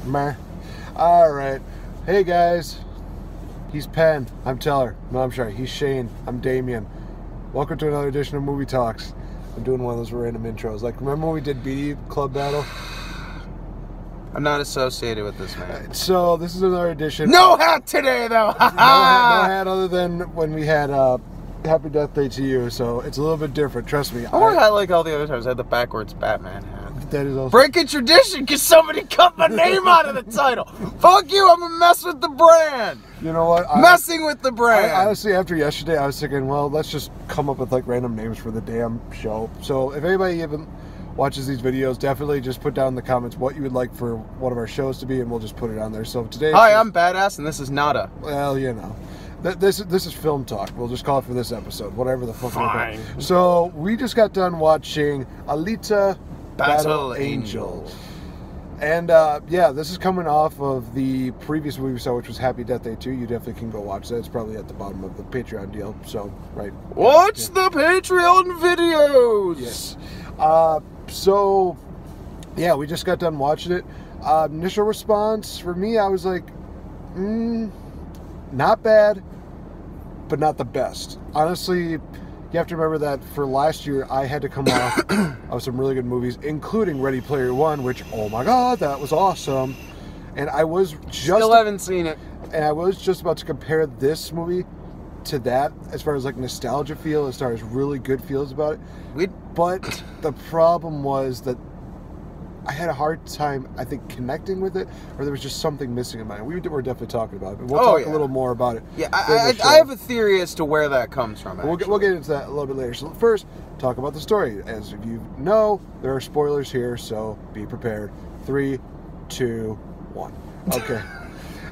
Meh. All right. Hey, guys. He's Penn. I'm Teller. No, I'm sorry. He's Shane. I'm Damien. Welcome to another edition of Movie Talks. I'm doing one of those random intros. Like, remember when we did BD Club Battle? I'm not associated with this, man. So, this is another edition. No hat today, though! no hat other than when we had Happy Death Day to You, so it's a little bit different, trust me. I wore a hat like all the other times. I had the backwards Batman hat. That is also... Breaking tradition, because somebody cut my name out of the title. Fuck you, I'm gonna mess with the brand. You know what? Messing with the brand. Honestly, after yesterday, I was thinking, well, let's just come up with like random names for the damn show. So if anybody even watches these videos, definitely just put down in the comments what you would like for one of our shows to be, and we'll just put it on there. So today... Hi, I'm Badass, and this is Nada. Well, you know. This is film talk. We'll just call it for this episode. Whatever the fuck. Fine. So we just got done watching Alita Battle Angel. And yeah, this is coming off of the previous movie we saw, which was Happy Death Day 2. You definitely can go watch that. It's probably at the bottom of the Patreon deal. So, right. Watch the Patreon videos! Yes. So, yeah, we just got done watching it. Initial response, for me, I was like, not bad, but not the best. Honestly, you have to remember that for last year, I had to come off of some really good movies, including Ready Player One, which, oh my god, that was awesome. And I was just... Still haven't seen it. And I was just about to compare this movie to that, as far as like nostalgia feel, as far as really good feels about it. But the problem was that I had a hard time, I think, connecting with it, or there was just something missing in mine. We were definitely talking about it, but we'll talk a little more about it. Yeah, I have a theory as to where that comes from, we'll get into that a little bit later. So first, talk about the story. As if you know, there are spoilers here, so be prepared. 3, 2, 1. Okay.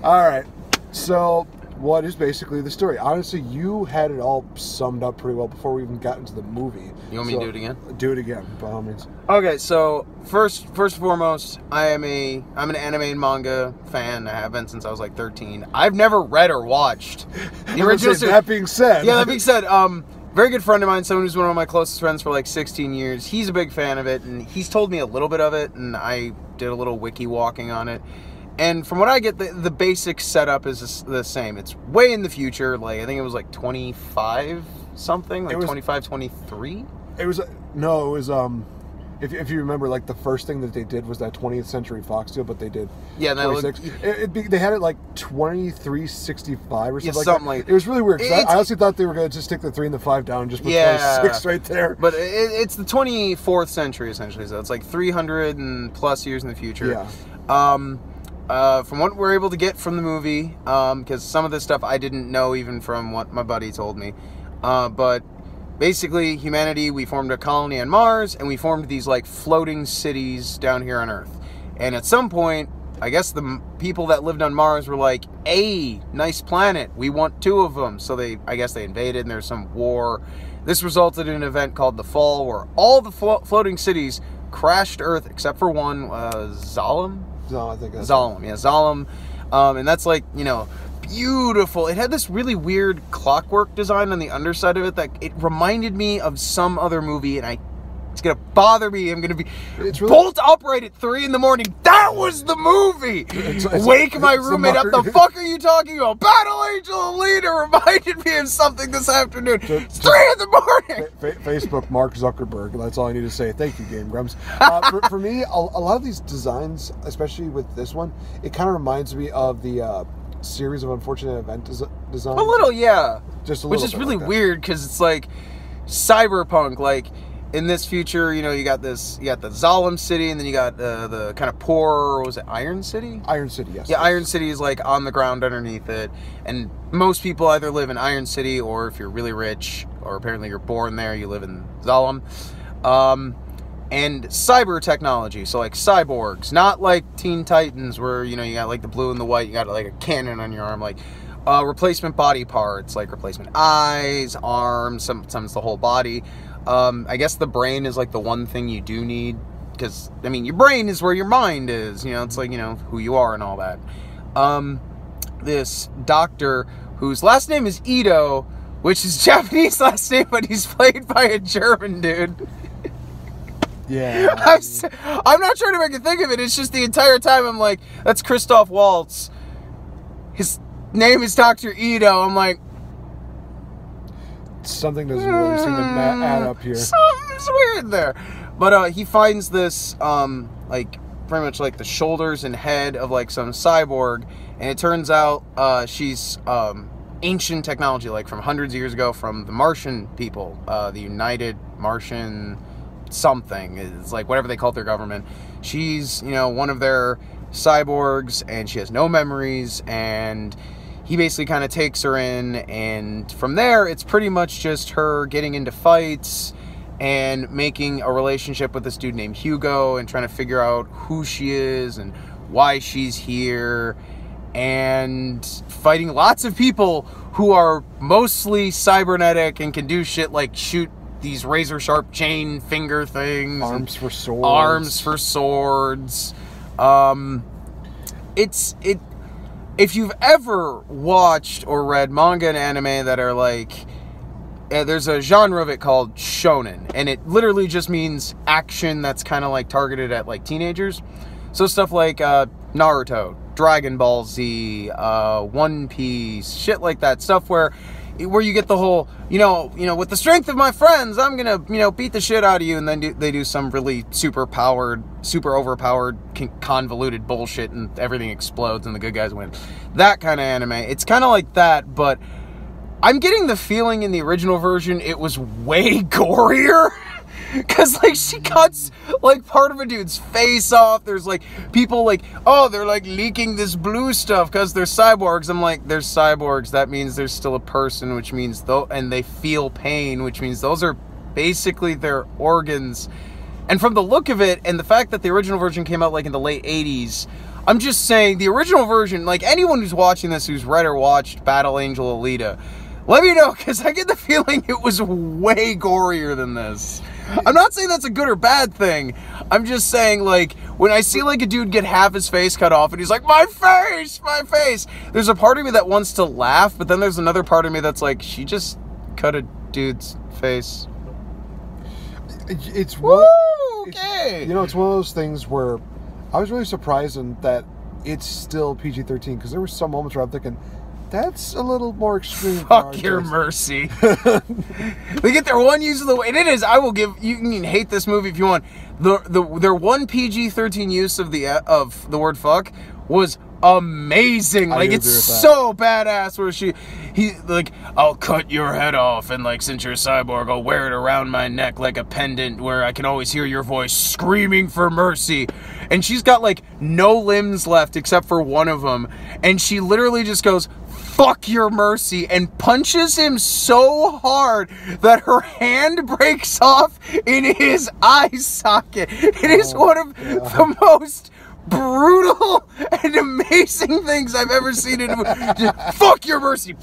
All right. So, what is basically the story? Honestly, you had it all summed up pretty well before we even got into the movie. You want me to do it again? Do it again, by all means. Okay, so first and foremost, I'm an anime and manga fan. I have been since I was like 13. I've never read or watched the original series. That being said, very good friend of mine, someone who's one of my closest friends for like 16 years. He's a big fan of it, and he's told me a little bit of it, and I did a little wiki walking on it. And from what I get, the basic setup is the same. It's way in the future. Like, I think it was like 25 something, like 25, 23. It was if you remember, like the first thing that they did was that 20th Century Fox deal, but they did 26. They had it like 2365 or something like that. It was really weird. I honestly thought they were going to just stick the 3 and the 5 down and just put 26 right there. But it's the 24th century essentially, so it's like 300 and plus years in the future. Yeah. From what we're able to get from the movie, because some of this stuff I didn't know even from what my buddy told me, but basically humanity, we formed a colony on Mars, and we formed these like floating cities down here on Earth. And at some point, I guess the people that lived on Mars were like, "Hey, nice planet, we want 2 of them." So I guess they invaded, and there's some war. This resulted in an event called the Fall, where all the floating cities crashed Earth except for one, Zalem. I think that's Zalem, yeah, Zalem. And that's like, you know, beautiful. It had this really weird clockwork design on the underside of it that it reminded me of some other movie, and it's gonna bother me. I'm gonna be bolt upright at 3 in the morning. That was the movie. Wake my roommate up. The fuck are you talking about? Battle Angel Alita reminded me of something this afternoon. It's 3 in the morning. Facebook, Mark Zuckerberg. That's all I need to say. Thank you, Game Grumps. For me, a lot of these designs, especially with this one, it kind of reminds me of the series of unfortunate event designs. A little, yeah. Just a little. Which is really weird because it's like cyberpunk, like. In this future, you know, you got the Zalem city, and then you got the kind of poor, was it Iron City? Iron City, yes. Yeah, Iron City is like on the ground underneath it, and most people either live in Iron City, or if you're really rich, or apparently you're born there, you live in Zalem. And cyber technology, so like cyborgs, not like Teen Titans, where, you know, you got like the blue and the white, you got like a cannon on your arm, like replacement body parts, like replacement eyes, arms, sometimes the whole body. I guess the brain is like the one thing you do need, because, I mean, your brain is where your mind is, you know, it's like, you know, who you are and all that. This doctor, whose last name is Ito, which is Japanese last name, but he's played by a German dude. Yeah. I'm not trying to make you think of it. It's just the entire time I'm like, that's Christoph Waltz. His name is Dr. Ito. I'm like, something doesn't really seem to add up here. Something's weird there. But he finds this, like, pretty much like the shoulders and head of like some cyborg, and it turns out she's ancient technology, like from hundreds of years ago, from the Martian people, the United Martian something. It's like whatever they call their government. She's, you know, one of their cyborgs, and she has no memories, and he basically kind of takes her in, and from there it's pretty much just her getting into fights and making a relationship with this dude named Hugo and trying to figure out who she is and why she's here, and fighting lots of people who are mostly cybernetic and can do shit like shoot these razor sharp chain finger things, arms for swords. If you've ever watched or read manga and anime that are like, there's a genre of it called shonen, and it literally just means action that's kind of like targeted at like teenagers. So stuff like Naruto, Dragon Ball Z, One Piece, shit like that. Stuff where you get the whole, you know, with the strength of my friends, I'm gonna, beat the shit out of you, and then they do some really super overpowered, convoluted bullshit, and everything explodes, and the good guys win. That kind of anime. It's kind of like that, but I'm getting the feeling in the original version it was way gorier. Because, like, she cuts, like, part of a dude's face off. There's, like, people, like, oh, they're, like, leaking this blue stuff because they're cyborgs. I'm like, they're cyborgs. That means there's still a person, which means, and they feel pain, which means those are basically their organs. And from the look of it, and the fact that the original version came out, like, in the late 80s, I'm just saying, the original version, like, anyone who's watching this who's read or watched Battle Angel Alita, let me know, because I get the feeling it was way gorier than this. I'm not saying that's a good or bad thing. I'm just saying, like, when I see, like, a dude get half his face cut off, and he's like, my face! There's a part of me that wants to laugh, but then there's another part of me that's like, she just cut a dude's face. It's Woo! Okay! It's one of those things where I was really surprised that it's still PG-13, because there were some moments where I'm thinking, that's a little more extreme. Fuck your mercy. They get their one use of the way, and it is. I will give you. Can hate this movie if you want. Their one PG-13 use of the word fuck was amazing. Like, it's so badass. Where he like, I'll cut your head off, and like, since you're a cyborg, I'll wear it around my neck like a pendant, where I can always hear your voice screaming for mercy. And she's got like no limbs left except for one of them, and she literally just goes, fuck your mercy, and punches him so hard that her hand breaks off in his eye socket. It is one of the most brutal and amazing things I've ever seen in a movie. Fuck your mercy.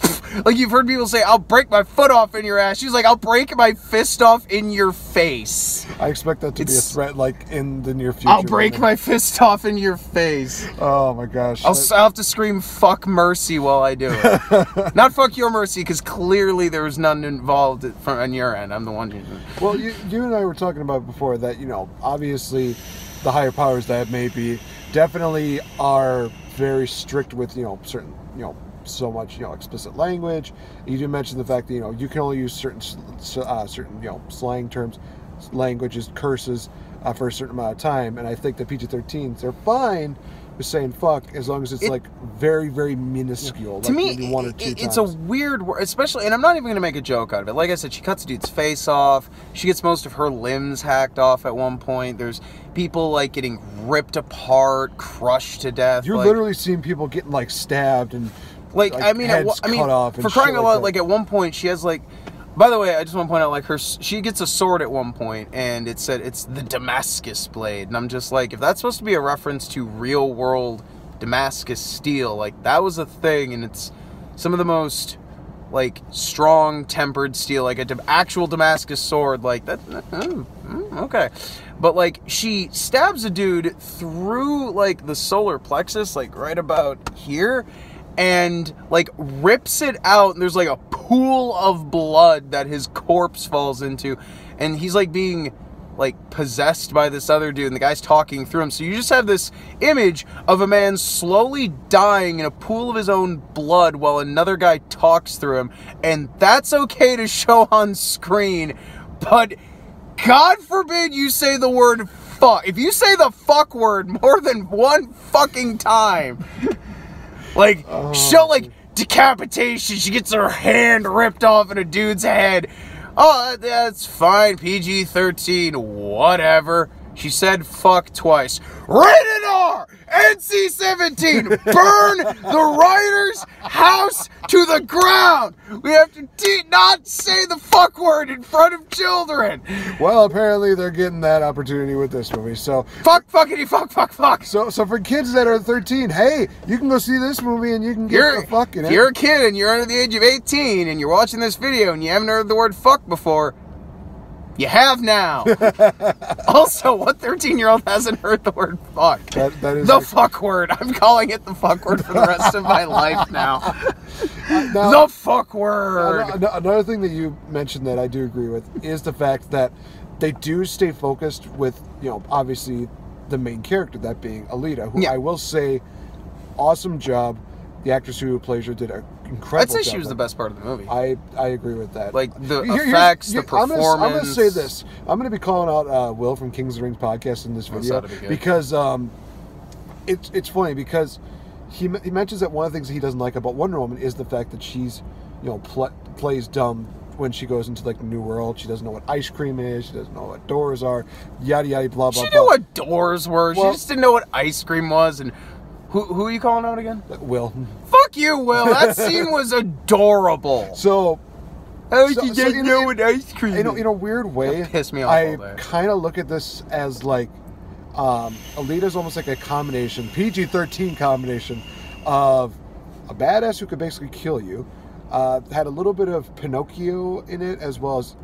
Like, you've heard people say, I'll break my foot off in your ass. She's like, I'll break my fist off in your face. I expect that to be a threat, like, in the near future. I'll break my fist off in your face. Oh my gosh. I'll have to scream fuck mercy while I do it. Not fuck your mercy, because clearly there was none involved on your end. I'm the one who's... Well, you and I were talking about before that, obviously the higher powers that may be definitely are very strict with, certain, so much, explicit language. You did mention the fact that, you can only use certain, slang terms, languages, curses, for a certain amount of time. And I think the PG-13s, they're fine with saying fuck as long as it's like very, very minuscule. To me, maybe one or two times. It's a weird word, especially, and I'm not even going to make a joke out of it. Like I said, she cuts a dude's face off. She gets most of her limbs hacked off at one point. There's people like getting ripped apart, crushed to death. You're literally seeing people getting like stabbed and like heads cut off. For crying out loud, like at one point she has like. By the way, I just want to point out, like, she gets a sword at one point, and it said it's the Damascus blade, and I'm just like, if that's supposed to be a reference to real-world Damascus steel, like, that was a thing, and it's some of the most, like, strong, tempered steel, like, an actual Damascus sword, like, that, okay. But, like, she stabs a dude through, like, the solar plexus, like, right about here, and like rips it out, and there's like a pool of blood that his corpse falls into, and he's like being like possessed by this other dude, and the guy's talking through him. So you just have this image of a man slowly dying in a pool of his own blood while another guy talks through him, and that's okay to show on screen, but God forbid you say the word fuck. If you say the fuck word more than one fucking time, like, show, like, decapitation, she gets her hand ripped off in a dude's head. Oh, that's fine, PG-13, whatever. She said fuck twice. Rated R! NC-17! Burn the writer's house to the ground! We have to not say the fuck word in front of children! Well, apparently they're getting that opportunity with this movie, so... Fuck, fuckity, fuck, fuck, fuck! So for kids that are 13, hey, you can go see this movie and you can get the fuck in it. If you're a kid and you're under the age of 18 and you're watching this video and you haven't heard the word fuck before, you have now. Also, what 13-year-old hasn't heard the word fuck? That is the fuck word. I'm calling it the fuck word for the rest of my life now. The fuck word. Another thing that you mentioned that I do agree with is the fact that they do stay focused with, you know, obviously the main character, that being Alita, who I will say, awesome job. The actress who plays her did an incredible job. I'd say she was the best part of the movie. I agree with that. Like, the effects, the performance. I'm going to say this. I'm going to be calling out Will from Kings of the Rings podcast in this video. Because it's funny because he mentions that one of the things he doesn't like about Wonder Woman is the fact that she's, you know, plays dumb when she goes into, like, the New World. She doesn't know what ice cream is. She doesn't know what doors are. Yada, yada, blah, blah, blah. She knew what doors were. Well, she just didn't know what ice cream was. And who are you calling out again? Will. Fuck you, Will. That scene was adorable. So, how did you guys know what ice cream is? In a weird way, that pissed me off all day. I kind of look at this as, like, Alita's almost like a combination, PG-13 combination of a badass who could basically kill you. Had a little bit of Pinocchio in it, as well as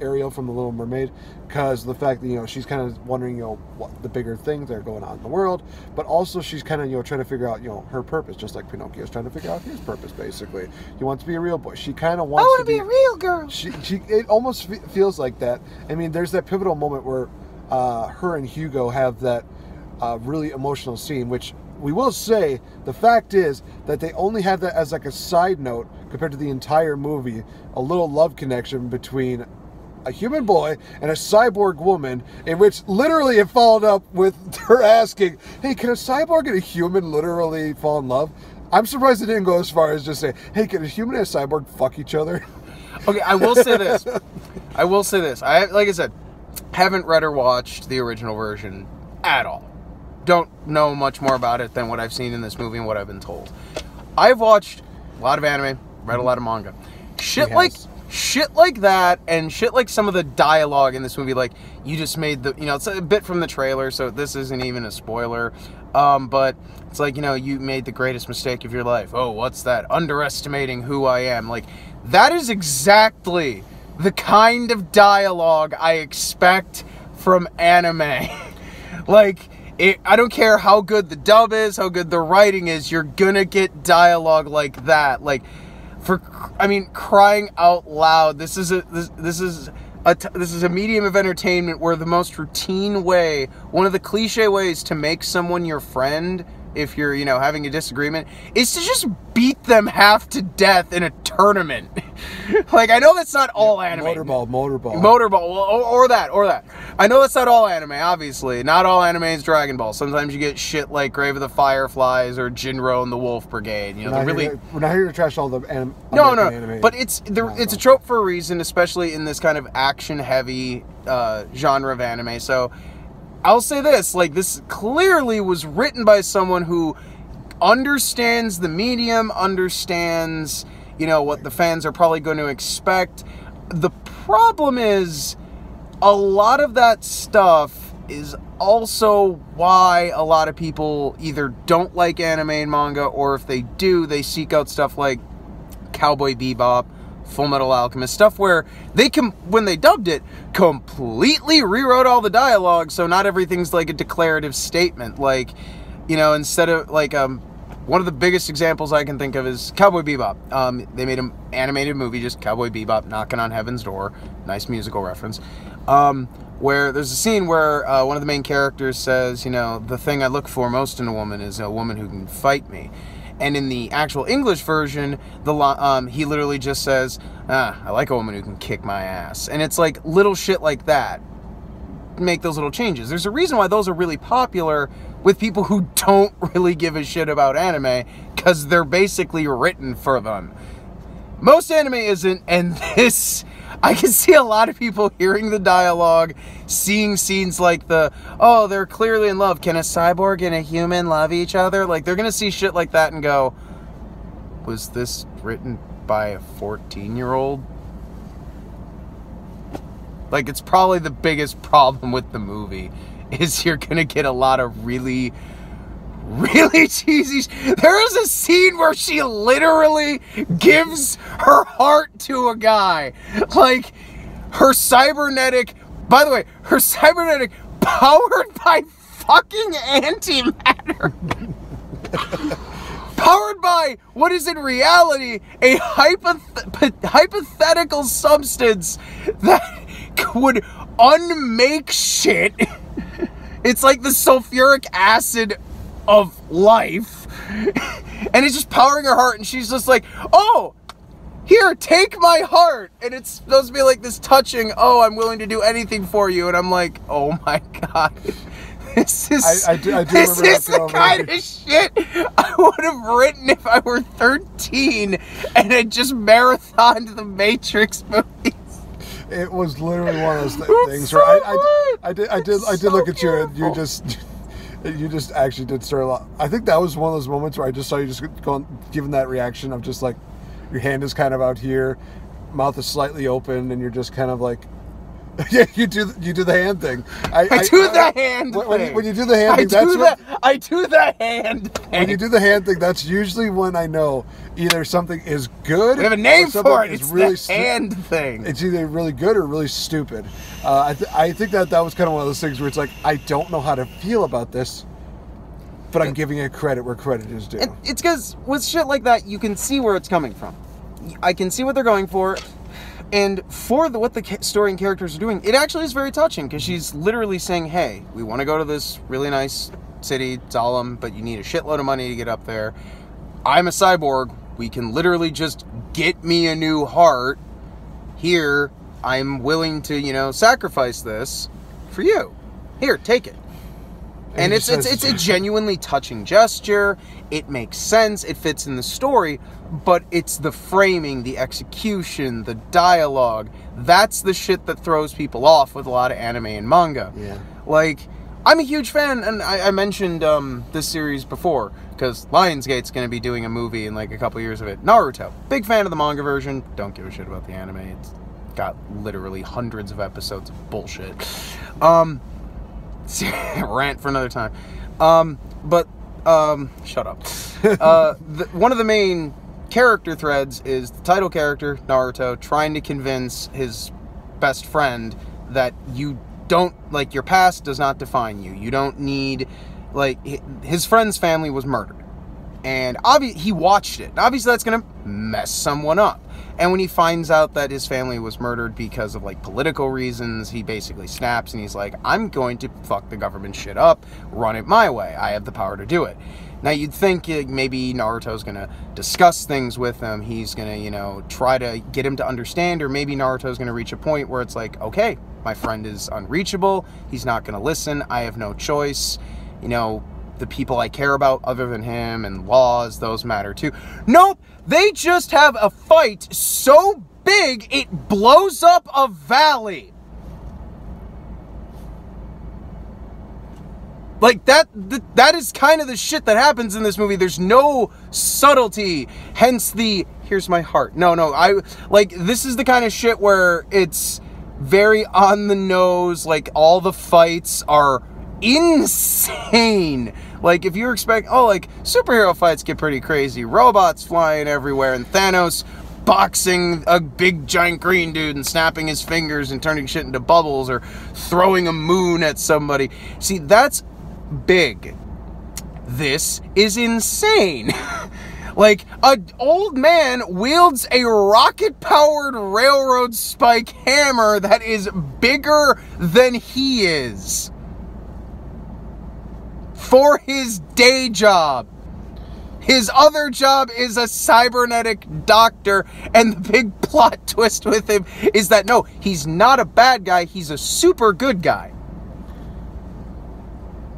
Ariel from The Little Mermaid, because the fact that, you know, she's kind of wondering, you know, what the bigger things that are going on in the world, but also she's kind of, you know, trying to figure out, you know, her purpose, just like Pinocchio's trying to figure out his purpose, basically. He wants to be a real boy. She kind of wants to be a real girl. It almost feels like that. I mean, there's that pivotal moment where her and Hugo have that really emotional scene, which we will say, the fact is that they only have that as like a side note compared to the entire movie, a little love connection between a human boy and a cyborg woman, in which literally it followed up with her asking, hey, can a cyborg and a human literally fall in love? I'm surprised it didn't go as far as just say, hey, can a human and a cyborg fuck each other? Okay, I will say this. Like I said, haven't read or watched the original version at all. Don't know much more about it than what I've seen in this movie and what I've been told. I've watched a lot of anime, read a lot of manga. Shit like that, and shit like some of the dialogue in this movie, like, you just made the, you know, it's a bit from the trailer, so this isn't even a spoiler, but it's like, you know, you made the greatest mistake of your life. Oh, what's that? Underestimating who I am. Like, that is exactly the kind of dialogue I expect from anime. Like, I don't care how good the dub is, how good the writing is, you're gonna get dialogue like that. Like, crying out loud, this is a medium of entertainment where the most routine way, one of the cliche ways to make someone your friend, if you're, you know, having a disagreement, is to just beat them half to death in a tournament. Like, I know that's not all anime. Motorball, or that. I know that's not all anime, obviously. Not all anime is Dragon Ball. Sometimes you get shit like Grave of the Fireflies or Jinro and the Wolf Brigade. You know, we're not here to trash all the anime. No. But it's a trope for a reason, especially in this kind of action-heavy genre of anime. So I'll say this, like, this clearly was written by someone who understands the medium, understands, you know, what the fans are probably going to expect. The problem is, a lot of that stuff is also why a lot of people either don't like anime and manga, or if they do, they seek out stuff like Cowboy Bebop, Full Metal Alchemist, stuff where they when they dubbed it, completely rewrote all the dialogue, so not everything's like a declarative statement. Like, you know, instead of like one of the biggest examples I can think of is Cowboy Bebop. They made an animated movie, just Cowboy Bebop knocking on heaven's door. Nice musical reference. where there's a scene where one of the main characters says, you know, the thing I look for most in a woman is a woman who can fight me. And in the actual English version, he literally just says, I like a woman who can kick my ass. And it's like little shit like that make those little changes. There's a reason why those are really popular with people who don't really give a shit about anime, because they're basically written for them. Most anime isn't, and this, I can see a lot of people hearing the dialogue, seeing scenes like oh, they're clearly in love. Can a cyborg and a human love each other? Like, they're gonna see shit like that and go, was this written by a 14-year-old? Like, it's probably the biggest problem with the movie, is you're gonna get a lot of really, really cheesy. There is a scene where she literally gives her heart to a guy. Like, her cybernetic, by the way, her cybernetic powered by fucking antimatter. Powered by what is in reality a hypothetical substance that would unmake shit. It's like the sulfuric acid of life. And it's just powering her heart, and she's just like, oh, here, take my heart. And it's supposed to be like this touching, oh, I'm willing to do anything for you. And I'm like, oh my God. This is, this is the kind of shit I would have written if I were 13 and had just marathoned the Matrix movies. It was literally one of those things where I did look at you, and you just actually did start a lot. I think that was one of those moments where I just saw you just giving that reaction of just like, your hand is kind of out here, mouth is slightly open, and you're just kind of like, yeah, you do the hand thing. I do the hand thing. When you do the hand thing, I do the hand thing. When you do the hand thing, that's usually when I know either something is good. We have a name for it. It's really the hand thing. It's either really good or really stupid. I think that was kind of one of those things where it's like, I don't know how to feel about this, but I'm giving it credit where credit is due. It's because with shit like that, you can see where it's coming from. I can see what they're going for. And for what the story and characters are doing, it actually is very touching, because she's literally saying, hey, we want to go to this really nice city, Zalem, but you need a shitload of money to get up there. I'm a cyborg. We can literally just get me a new heart. Here, I'm willing to, you know, sacrifice this for you. Here, take it. And it's a genuinely touching gesture. It makes sense. It fits in the story. But it's the framing, the execution, the dialogue. That's the shit that throws people off with a lot of anime and manga. Yeah. Like, I'm a huge fan, and I mentioned this series before, because Lionsgate's going to be doing a movie in like a couple years of it. Naruto. Big fan of the manga version. Don't give a shit about the anime. It's got literally hundreds of episodes of bullshit. Rant for another time. Shut up. One of the main character threads is the title character, Naruto, trying to convince his best friend that you don't, like, your past does not define you. You don't need, like, his friend's family was murdered. And he watched it. Obviously, that's going to mess someone up. And when he finds out that his family was murdered because of, like, political reasons, he basically snaps and he's like, I'm going to fuck the government shit up, run it my way. I have the power to do it. Now, you'd think maybe Naruto's going to discuss things with him. He's going to, you know, try to get him to understand, or maybe Naruto's going to reach a point where it's like, okay, my friend is unreachable. He's not going to listen. I have no choice. You know, the people I care about other than him and laws, those matter too. Nope, they just have a fight so big it blows up a valley. Like, that is kind of the shit that happens in this movie. There's no subtlety, hence the, here's my heart. No, this is the kind of shit where it's very on the nose, like, all the fights are insane. Like, if you expect, like, superhero fights get pretty crazy, robots flying everywhere, and Thanos boxing a big giant green dude and snapping his fingers and turning shit into bubbles, or throwing a moon at somebody. See, that's big. This is insane. Like, an old man wields a rocket-powered railroad spike hammer that is bigger than he is. For his day job. His other job is a cybernetic doctor, and the big plot twist with him is that, no, he's not a bad guy, he's a super good guy.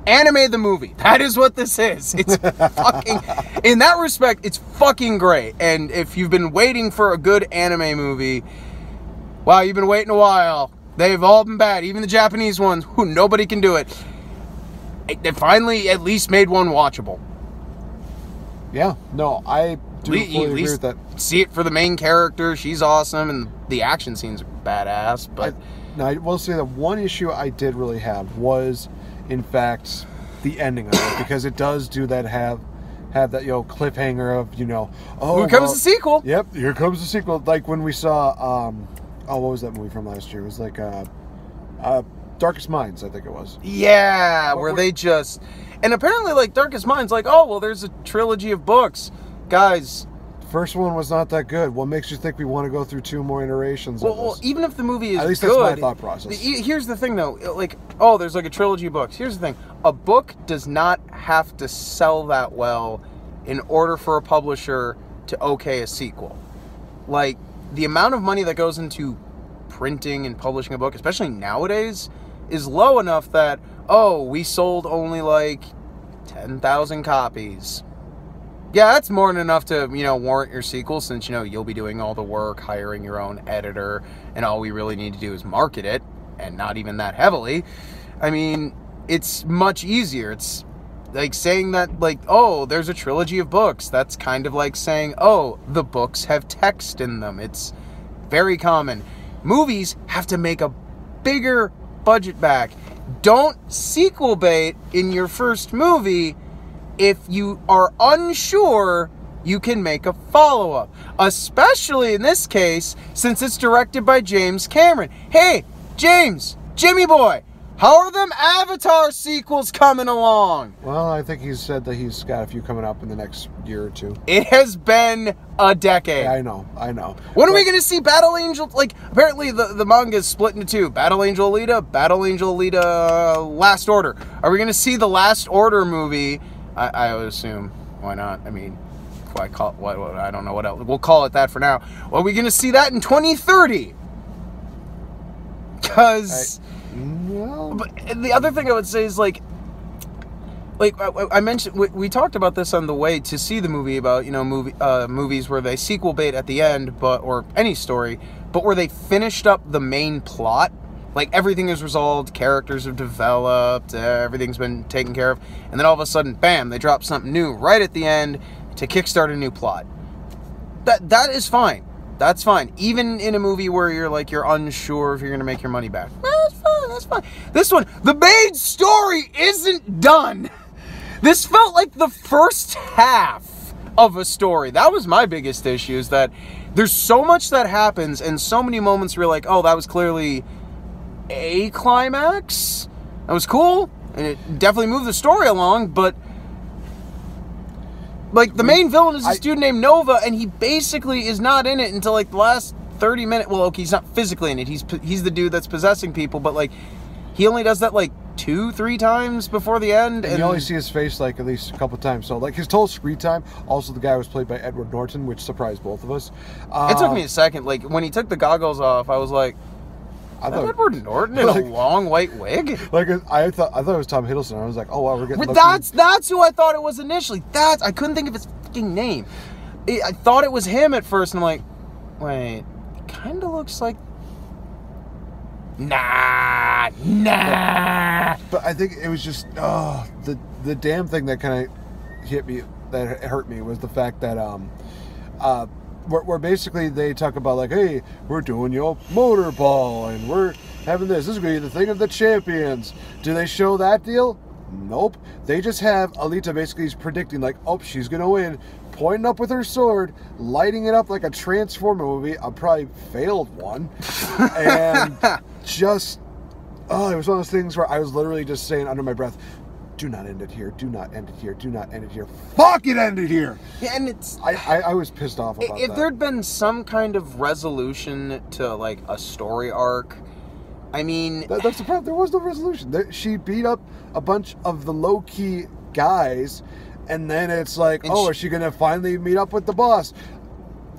Anime the movie. That is what this is. It's fucking... In that respect, it's fucking great. And if you've been waiting for a good anime movie, wow, you've been waiting a while. They've all been bad. Even the Japanese ones, who nobody can do it. They finally at least made one watchable. Yeah, no, I do fully agree with that. See it for the main character. She's awesome, and the action scenes are badass. But I will say that one issue I did really have was, in fact, the ending of it, because it does do that have that cliffhanger of oh, here comes the sequel. Yep, here comes the sequel. Like when we saw what was that movie from last year? It was like Darkest Minds, I think it was. Yeah, where they just... And apparently, like, Darkest Minds, like, oh, well, there's a trilogy of books. Guys... First one was not that good. What makes you think we want to go through 2 more iterations of this? Well, even if the movie is good... At least that's my thought process. Here's the thing, though. Like, oh, there's like a trilogy of books. Here's the thing. A book does not have to sell that well in order for a publisher to okay a sequel. Like, the amount of money that goes into printing and publishing a book, especially nowadays, is low enough that, oh, we sold only like 10,000 copies. Yeah, that's more than enough to, warrant your sequel, since, you'll be doing all the work, hiring your own editor, and all we really need to do is market it, and not even that heavily. I mean, it's much easier. It's like saying that, like, oh, there's a trilogy of books. That's kind of like saying, oh, the books have text in them. It's very common. Movies have to make a bigger budget back. Don't sequel bait in your first movie if you are unsure you can make a follow-up. Especially in this case, since it's directed by James Cameron. Hey, James, Jimmy boy, how are them Avatar sequels coming along? Well, I think he's said that he's got a few coming up in the next year or 2. It has been a decade. Yeah, I know. When are we going to see Battle Angel? Like, apparently the manga is split into 2. Battle Angel Alita, Last Order. Are we going to see the Last Order movie? I would assume. Why not? I mean, I don't know what else. We'll call it that for now. Well, are we going to see that in 2030? Because... But the other thing I would say is, like I mentioned, we talked about this on the way to see the movie about, movies where they sequel bait at the end, or any story, but where they finished up the main plot. Like, everything is resolved, characters have developed, everything's been taken care of, and then all of a sudden, bam, they drop something new right at the end to kickstart a new plot. That is fine. That's fine. Even in a movie where you're unsure if you're going to make your money back. That's fine. This one, the main story isn't done. This felt like the first half of a story. That was my biggest issue, is that there's so much that happens and so many moments where you're like, oh, that was clearly a climax. That was cool, and it definitely moved the story along, but like, the main villain is this dude named Nova, and he basically is not in it until like the last 30 minutes. Well, okay, he's not physically in it. He's the dude that's possessing people, but like, he only does that like 2-3 times before the end. And you only see his face like at least a couple times. So like, his total screen time. Also, the guy was played by Edward Norton, which surprised both of us. It took me a second. Like, when he took the goggles off, I was like, Edward Norton in a long white wig? Like, I thought it was Tom Hiddleston. I was like, oh wow, we're getting. That's who I thought it was initially. I couldn't think of his fucking name. I thought it was him at first, and I'm like, wait, kind of looks like. Nah. But I think it was just the damn thing that kind of hit me, that hurt me, was the fact that where basically they talk about, like, hey, we're doing your motor ball and we're having this is going to be the thing of the champions. Do they show that deal? Nope. They just have Alita basically predicting, like, oh, she's going to win, pointing up with her sword, lighting it up like a Transformer movie, a probably failed one, and just, it was one of those things where I was literally just saying under my breath, do not end it here. Do not end it here. Do not end it here. Fuck it, end it here. Yeah, and it's... I was pissed off about that. If there'd been some kind of resolution to, like, a story arc, I mean... That's the problem. There was no resolution. She beat up a bunch of the low-key guys, and then it's like, is she going to finally meet up with the boss?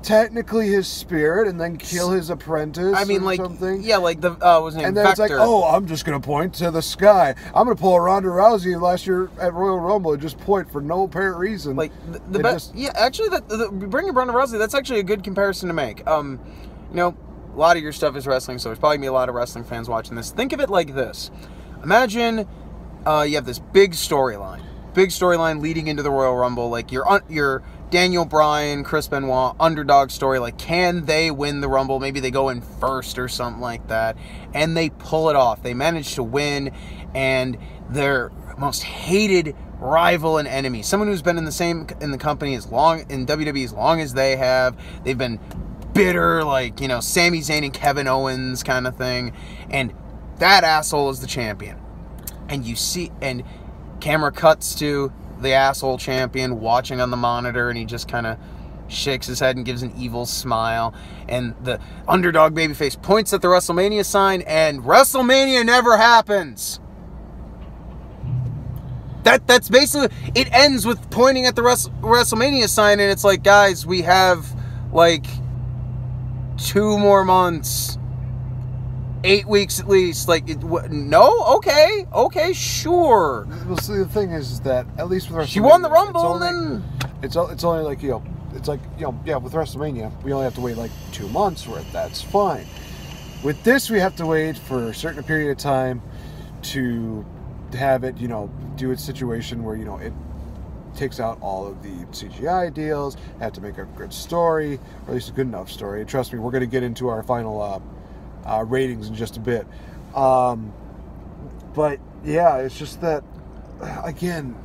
Technically his spirit, and then kill his apprentice. I mean, like, something. Yeah, like the what's his name? And then Vector. it's like, I'm just gonna point to the sky. I'm gonna pull a Ronda Rousey last year at Royal Rumble and just point for no apparent reason. Like the best. Yeah, actually, bringing Ronda Rousey, that's actually a good comparison to make. You know, a lot of your stuff is wrestling, so there's probably gonna be a lot of wrestling fans watching this. Think of it like this: imagine you have this big storyline leading into the Royal Rumble. Like your Daniel Bryan, Chris Benoit, underdog story. Like, can they win the Rumble? Maybe they go in first or something like that. And they pull it off. They manage to win. And their most hated rival and enemy, someone who's been in the company in WWE as long as they have. They've been bitter, like, you know, Sami Zayn and Kevin Owens kind of thing. And that asshole is the champion. And you see, and camera cuts to the asshole champion watching on the monitor, and he just kind of shakes his head and gives an evil smile, and the underdog babyface points at the WrestleMania sign, and WrestleMania never happens. That's basically, it ends with pointing at the WrestleMania sign, and it's like, guys, we have like 2 more months, 8 weeks at least. Like, no? Okay, sure. Well, see, the thing is that, at least with WrestleMania, she won the Rumble, it's only like, you know, it's like, you know, yeah, with WrestleMania, we only have to wait like 2 months for it. That's fine. With this, we have to wait for a certain period of time to have it, you know, do its situation where, you know, it takes out all of the CGI deals, have to make a good story, or at least a good enough story. And trust me, we're going to get into our final ratings in just a bit, but yeah, it's just that, again,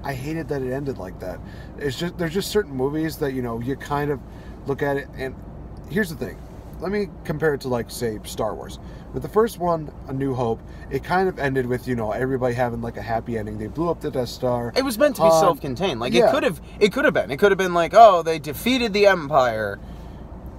I hated that it ended like that. It's just, there's just certain movies that, you know, you kind of look at it, and here's the thing, let me compare it to, like, say, Star Wars. With the first one, A New Hope, it kind of ended with, you know, everybody having like a happy ending. They blew up the Death Star. It was meant to be self-contained. Like, yeah. It could have been like, oh, they defeated the Empire.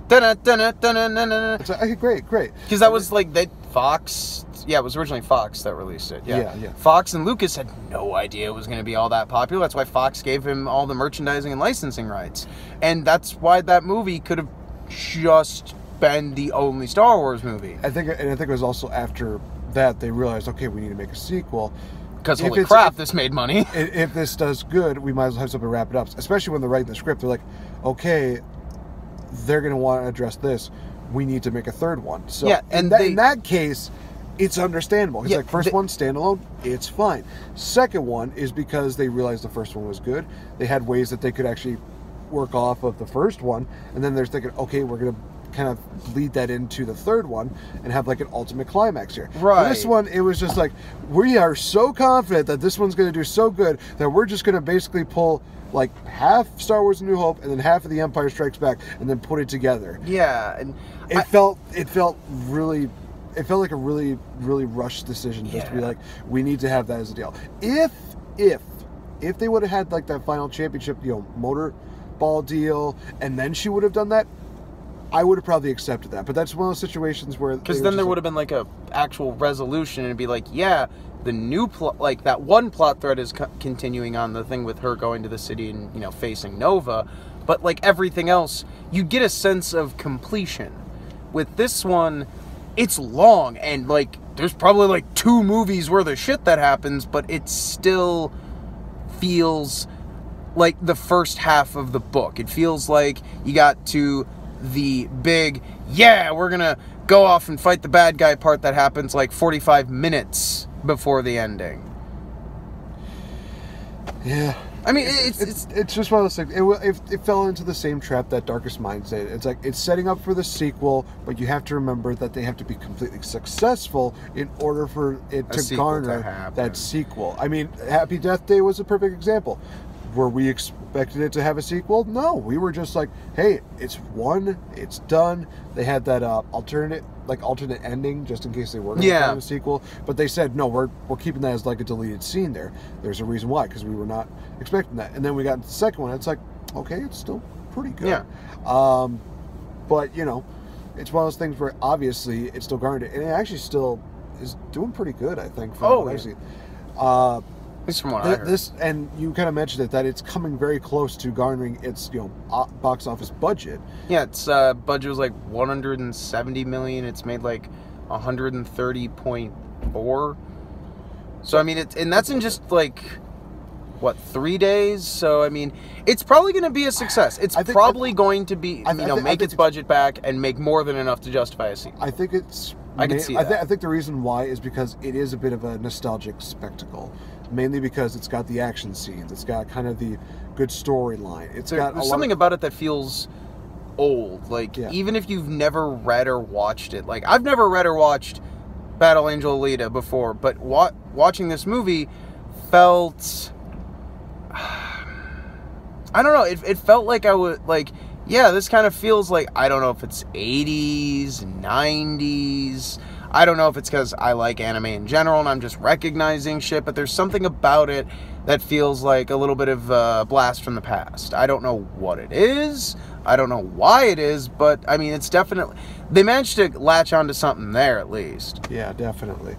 It's like, great. Because that was like Fox. Yeah, it was originally Fox that released it. Yeah. Fox and Lucas had no idea it was going to be all that popular. That's why Fox gave him all the merchandising and licensing rights, and that's why that movie could have just been the only Star Wars movie. I think it was also after that they realized, okay, we need to make a sequel. Because holy crap, this made money. If this does good, we might as well have something to wrap it up. Especially when they're writing the script, they're like, okay, they're going to want to address this. We need to make a third one. So yeah, and in that case, it's understandable. It's like, first one, standalone, it's fine. Second one is because they realized the first one was good. They had ways that they could actually work off of the first one. And then they're thinking, okay, we're going to kind of lead that into the third one and have like an ultimate climax here. Right. And this one, it was just like, we are so confident that this one's going to do so good that we're just going to basically pull like half Star Wars: A New Hope and then half of The Empire Strikes Back and then put it together. Yeah, and it felt really. It felt like a really, really rushed decision just to be like, we need to have that as a deal. If they would have had like that final championship, you know, motorball deal, and then she would have done that, I would have probably accepted that. But that's one of those situations where, because then there would have been like a actual resolution, and it'd be like, yeah, the new plot, like that one plot thread is continuing on, the thing with her going to the city and, you know, facing Nova, but like everything else, you get a sense of completion. With this one, it's long, and like there's probably like 2 movies worth of shit that happens, but it still feels like the first half of the book. It feels like you got to the big, yeah, we're gonna go off and fight the bad guy part that happens like 45 minutes before the ending. Yeah. I mean, it's just one of those things. It fell into the same trap that Darkest Minds did. It's like, it's setting up for the sequel, but you have to remember that they have to be completely successful in order for it to garner that sequel. I mean, Happy Death Day was a perfect example. were we expecting it to have a sequel? No, we were just like, hey, it's it's done. They had that alternate ending just in case they were going to have a sequel. But they said no, we're keeping that as like a deleted scene there. There's a reason why, because we were not expecting that. And then we got into the second one. It's like, okay, it's still pretty good. Yeah. But you know, it's one of those things where obviously it's still garnered, and it actually still is doing pretty good, I think. From what I've seen. At least from what I heard. And you kind of mentioned it, that it's coming very close to garnering its box office budget. Yeah, its budget was like 170 million. It's made like 130.4. So I mean, and that's in just like what, 3 days? So I mean, it's probably going to be a success. It's probably going to be make its budget back and make more than enough to justify a sequel. I think it's. I can see that. I think the reason why is because it is a bit of a nostalgic spectacle. Mainly because it's got the action scenes. It's got kind of the good storyline. There's something about it that feels old. Like, even if you've never read or watched it. Like, I've never read or watched Battle Angel Alita before, but watching this movie felt... I don't know. It felt like I would... Like, yeah, this kind of feels like... I don't know if it's 80s, 90s... I don't know if it's because I like anime in general and I'm just recognizing shit, but there's something about it that feels like a little bit of a blast from the past. I don't know what it is. I don't know why it is, but I mean, it's definitely... They managed to latch onto something there, at least. Yeah, definitely.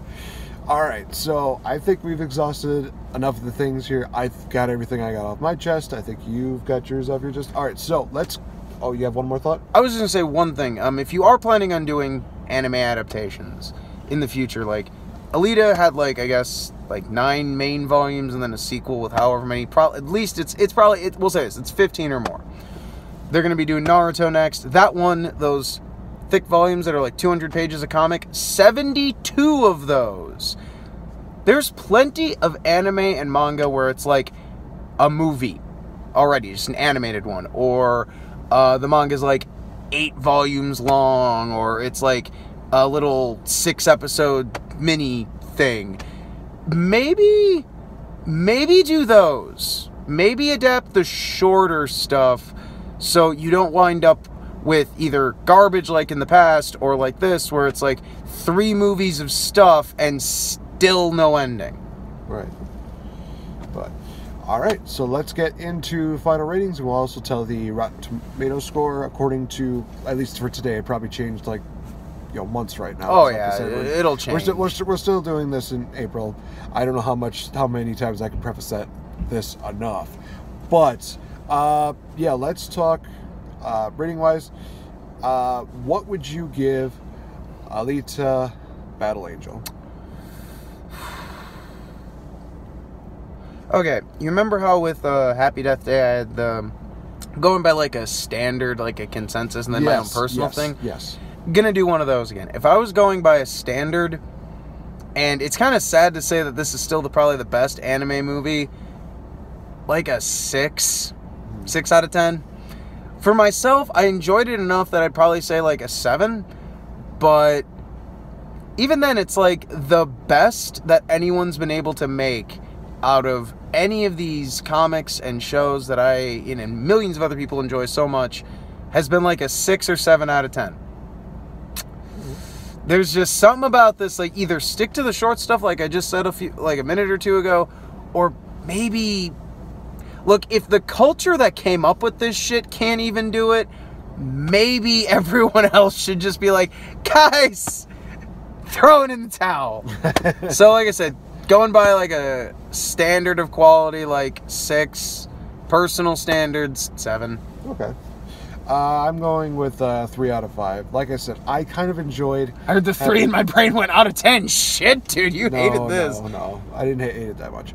All right, so I think we've exhausted enough of the things here. I've got everything I got off my chest. I think you've got yours off your chest. All right, so let's... Oh, you have one more thought? I was just going to say one thing. If you are planning on doing anime adaptations in the future, like Alita had like, I guess, like 9 main volumes and then a sequel with however many, at least we'll say this, it's 15 or more. They're going to be doing Naruto next. That one, those thick volumes that are like 200 pages of comic, 72 of those. There's plenty of anime and manga where it's like a movie already, just an animated one, or the manga's like 8 volumes long, or it's like a little 6-episode mini thing. Maybe do those. Maybe adapt the shorter stuff so you don't wind up with either garbage like in the past or like this, where it's like 3 movies of stuff and still no ending. Right. But all right, so let's get into final ratings, and we'll also tell the Rotten Tomatoes score according to, at least for today. It probably changed like months right now. Oh yeah, it'll change. We're still doing this in April. I don't know how many times I can preface this enough, but yeah, let's talk rating wise. What would you give Alita Battle Angel? Okay, you remember how with Happy Death Day I had the going by like a standard, like a consensus, and then my own personal thing? Yes. Gonna do one of those again. If I was going by a standard, and it's kind of sad to say that this is still probably the best anime movie, like a 6 out of 10. For myself, I enjoyed it enough that I'd probably say like a 7, but even then, it's like the best that anyone's been able to make out of any of these comics and shows that I and millions of other people enjoy so much has been like a 6 or 7 out of 10. There's just something about this, like either stick to the short stuff like I just said a minute or two ago, or maybe look, if the culture that came up with this shit can't even do it, maybe everyone else should just be like, guys, throw it in the towel. So like I said, going by like a standard of quality, like 6, personal standards, 7. Okay. I'm going with 3 out of 5. Like I said, I kind of enjoyed... I heard the 3 in my brain went out of 10. Shit, dude, you hated this. No, I didn't hate it that much.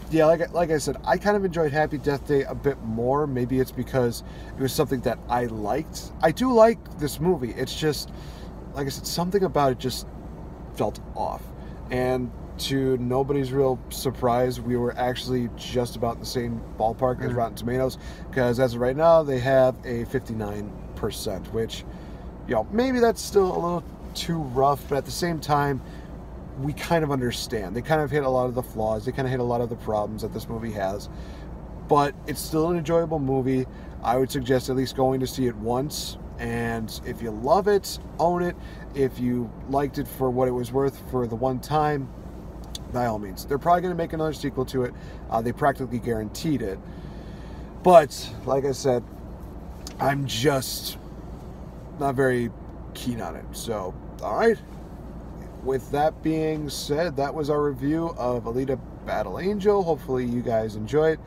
Yeah, like I said, I kind of enjoyed Happy Death Day a bit more. Maybe it's because it was something that I liked. I do like this movie. It's just, like I said, something about it just felt off. And to nobody's real surprise, we were actually just about the same ballpark as Rotten Tomatoes, because as of right now, they have a 59%, which, maybe that's still a little too rough, but at the same time, we kind of understand. They kind of hit a lot of the flaws. They kind of hit a lot of the problems that this movie has. But it's still an enjoyable movie. I would suggest at least going to see it once. And if you love it, own it. If you liked it for what it was worth for the one time, by all means. They're probably going to make another sequel to it. They practically guaranteed it. But, like I said, I'm just not very keen on it. So, alright. With that being said, that was our review of Alita Battle Angel. Hopefully you guys enjoy it.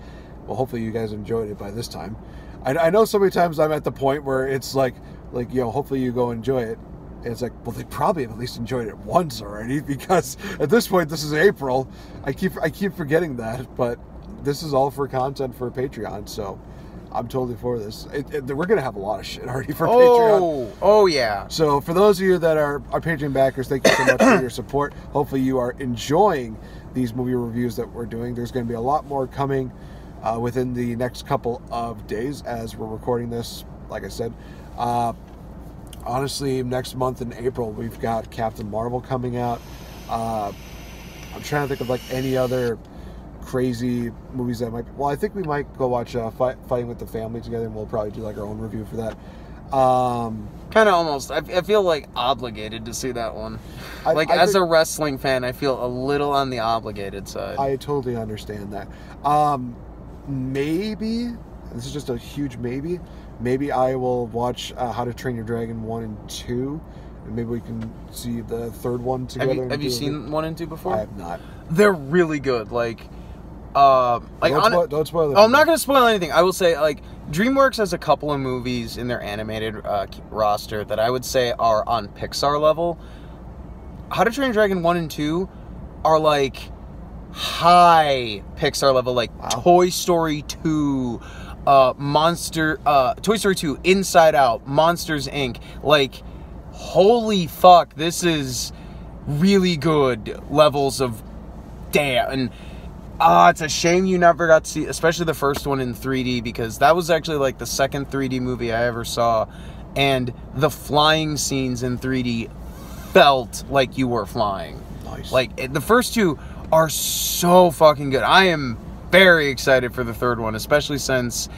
Well, hopefully you guys enjoyed it by this time. I know so many times I'm at the point where it's like, hopefully you go enjoy it. And it's like, well, they probably have at least enjoyed it once already, because at this point, this is April. I keep forgetting that, but this is all for content for Patreon, so I'm totally for this. We're going to have a lot of shit already for Patreon. Oh, yeah. So for those of you that are Patreon backers, thank you so much for your support. Hopefully you are enjoying these movie reviews that we're doing. There's going to be a lot more coming within the next couple of days as we're recording this. Like I said, honestly, next month in April, we've got Captain Marvel coming out. I'm trying to think of like any other crazy movies that might be. Well, I think we might go watch Fighting with the Family together, and we'll probably do like our own review for that. Kind of almost. I feel like obligated to see that one. As a wrestling fan, I feel a little on the obligated side. I totally understand that. Maybe, this is just a huge maybe, I will watch How to Train Your Dragon 1 and 2, and maybe we can see the third one together. Have you seen 1 and 2 before? I have not. They're really good. Don't spoil it. I'm not going to spoil anything. I will say, DreamWorks has a couple of movies in their animated roster that I would say are on Pixar level. How to Train Your Dragon 1 and 2 are high Pixar level, wow. Toy Story 2, Toy Story 2, Inside Out, Monsters Inc. Holy fuck, this is really good levels of damn. And it's a shame you never got to see, especially the first one in 3D, because that was actually the second 3D movie I ever saw, and the flying scenes in 3D felt like you were flying. Nice. The first two are so fucking good. I am very excited for the third one, especially since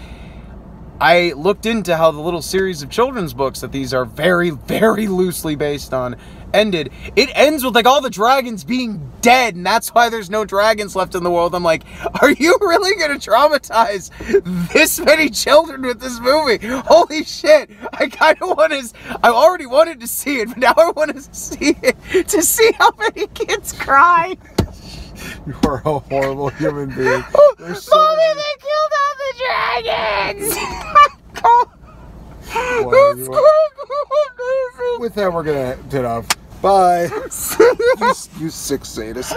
I looked into how the little series of children's books that these are very, very loosely based on ended. It ends with all the dragons being dead, and that's why there's no dragons left in the world. I'm like, are you really going to traumatize this many children with this movie? Holy shit. I already wanted to see it, but now I want to see it to see how many kids cry. You are a horrible human being. Mommy, they killed all the dragons! With that, we're going to end it off. Bye. You sick sadist.